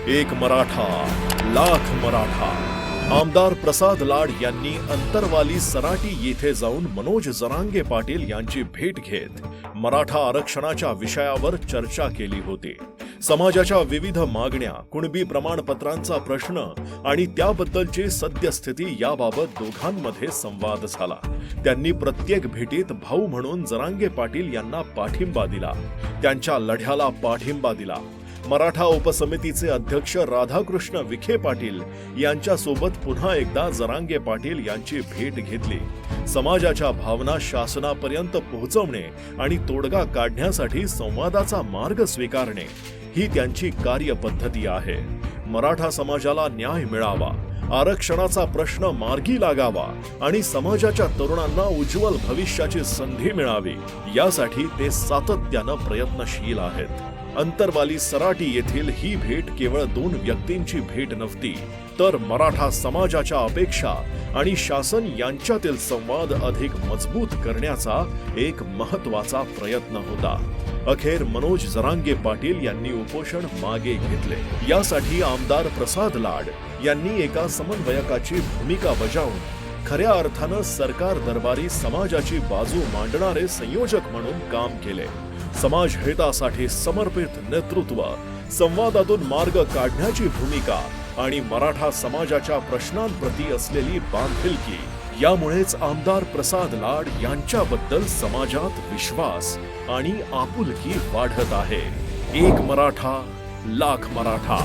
एक मराठा लाख मराठा। आमदार प्रसाद लाड यांनी अंतरवाली सराटी येथे जाऊन मनोज जरांगे पाटील यांची भेट घेत मराठा आरक्षणाच्या विषयावर चर्चा केली होती। समाजाच्या विविध मागण्या, कुणबी प्रमाणपत्रांचा प्रश्न आणि त्याबद्दलची सद्यस्थिती याबाबत दोघांमध्ये संवाद झाला। त्यांनी प्रत्येक भेटीत भाऊ म्हणून जरांगे पाटील यांना पाठिंबा दिला, त्यांच्या लढ्याला पाठिंबा दिला। मराठा उपसमितीचे अध्यक्ष राधाकृष्ण विखे पाटील यांच्यासोबत पुन्हा एकदा जरांगे पाटील यांची भेट घेतली। समाजाच्या भावना शासनापर्यंत पोहोचवणे आणि तोडगा काढण्यासाठी संवादाचा मार्ग स्वीकारणे ही त्यांची कार्यपद्धती आहे। मराठा समाजाला न्याय मिळावा, आरक्षणाचा प्रश्न मार्गी लागावा आणि समाजाच्या तरुणांना उज्ज्वल भविष्याची संधी मिळावी यासाठी ते सातत्यानं प्रयत्नशील आहेत। अंतरवाली सराटी येथील ही भेट केवळ दोन व्यक्तींची भेट नव्हती, तर मराठा समाजाच्या अपेक्षा आणि शासन यांच्यातील संवाद अधिक मजबूत करण्याचा एक महत्त्वाचा प्रयत्न होता। अखेर मनोज जरांगे पाटील यांनी उपोषण मागे घेतले। यासाठी आमदार प्रसाद लाड यांनी एका समन्वयकाची भूमिका बजावून खऱ्या अर्थानं सरकार दरबारी समाजाची बाजू मांडणारे संयोजक म्हणून काम केले। समाज हितासाठी समर्पित नेतृत्व, संवादातून मार्ग काढण्याची भूमिका आणि मराठा समाजाच्या प्रश्नांप्रती असलेली बांधिलकी यामुळेच आमदार प्रसाद लाड यांच्याबद्दल समाजात विश्वास आणि आपुलकी वाढत आहे। एक मराठा लाख मराठा।